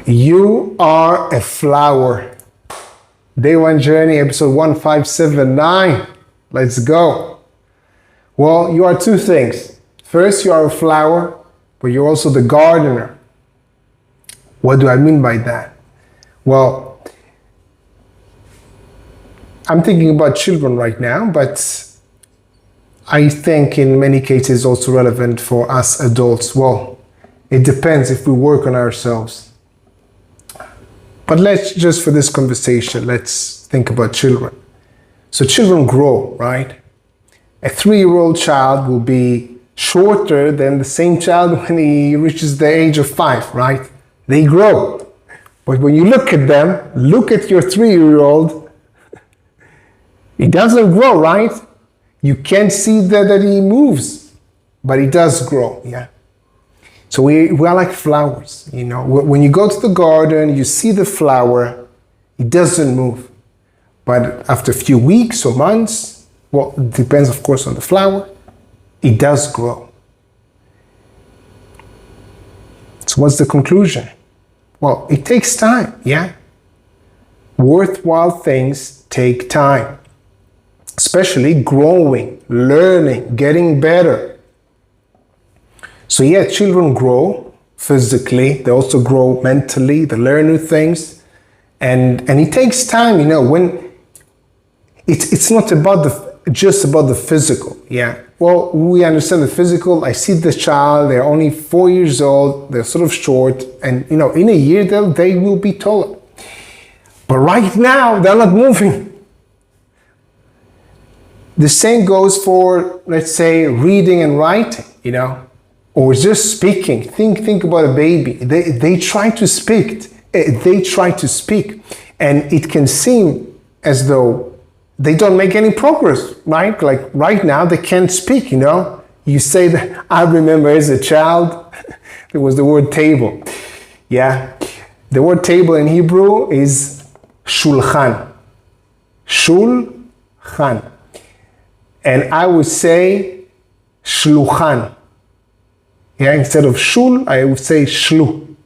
You are a flower. Day One Journey, episode 1579. Let's go. Well, you are two things. First, you are a flower, but you're also the gardener. What do I mean by that? Well, I'm thinking about children right now, but I think in many cases also relevant for us adults. Well, it depends if we work on ourselves. But let's just for this conversation, let's think about children. So children grow, right? A 3-year-old child will be shorter than the same child when he reaches the age of 5, right? They grow. But when you look at them, look at your 3-year-old, he doesn't grow, right? You can't see that he moves, but he does grow, yeah? So we are like flowers, you know. When you go to the garden, you see the flower, it doesn't move. But after a few weeks or months, well, it depends of course on the flower, it does grow. So what's the conclusion? Well, it takes time, yeah? Worthwhile things take time. Especially growing, learning, getting better. So yeah, children grow physically, they also grow mentally, they learn new things. And it takes time, you know, when it's not about just about the physical, yeah. Well, we understand the physical. I see the child, they're only 4 years old, they're sort of short, and you know, in a year they will be taller. But right now, they're not moving. The same goes for, let's say, reading and writing, you know, or just speaking. Think about a baby. They try to speak. They try to speak, and it can seem as though they don't make any progress, right? Like right now, they can't speak, you know. You say that, I remember as a child, there was the word table. Yeah, the word table in Hebrew is shulchan. Shulchan. And I would say shluchan. Yeah, instead of shul, I would say shlu.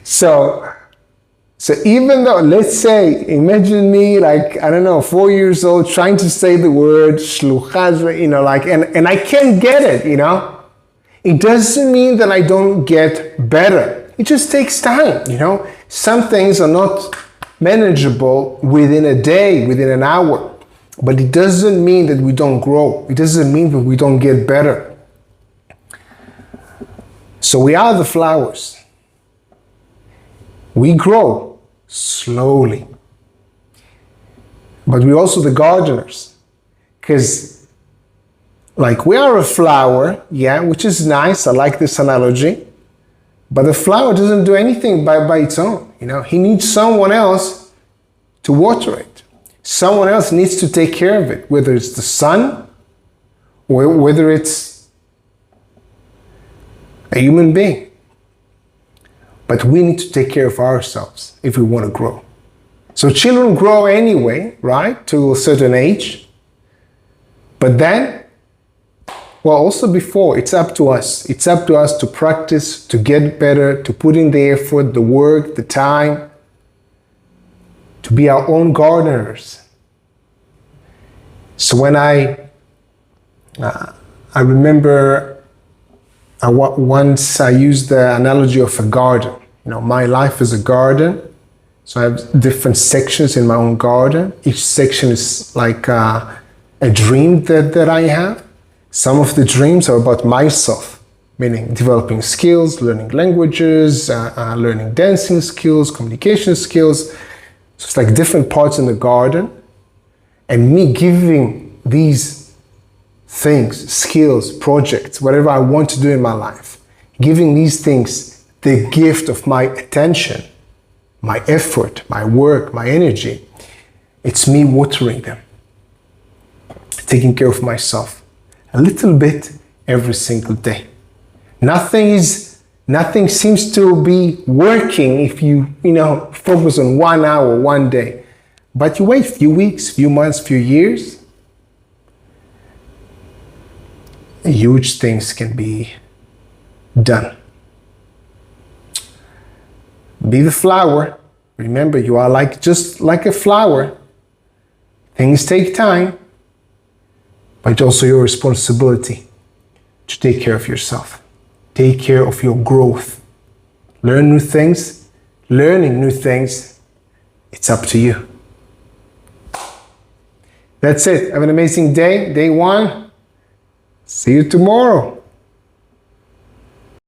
So even though, let's say, imagine me like, I don't know, 4 years old trying to say the word shluchan, you know, like, and I can't get it, you know. It doesn't mean that I don't get better. It just takes time, you know. Some things are not manageable within a day, within an hour. But it doesn't mean that we don't grow. It doesn't mean that we don't get better. So we are the flowers. We grow slowly. But we're also the gardeners. Because like we are a flower, yeah, which is nice. I like this analogy. But the flower doesn't do anything by its own. You know, he needs someone else to water it. Someone else needs to take care of it, whether it's the sun or whether it's a human being. But we need to take care of ourselves if we want to grow. So children grow anyway, right, to a certain age. But then, well, also before, it's up to us. It's up to us to practice, to get better, to put in the effort, the work, the time, to be our own gardeners. So when I remember once I used the analogy of a garden. You know, my life is a garden. So I have different sections in my own garden. Each section is like a dream that I have. Some of the dreams are about myself, meaning developing skills, learning languages, learning dancing skills, communication skills. So it's like different parts in the garden. And me giving these things, skills, projects, whatever I want to do in my life, giving these things the gift of my attention, my effort, my work, my energy. It's me watering them, taking care of myself a little bit every single day. Nothing seems to be working if you focus on 1 hour, 1 day. But you wait a few weeks, few months, few years, huge things can be done. Be the flower. Remember, you are just like a flower. Things take time, but it's also your responsibility to take care of yourself. Take care of your growth. Learn new things. Learning new things, it's up to you. That's it. Have an amazing day. Day 1. See you tomorrow.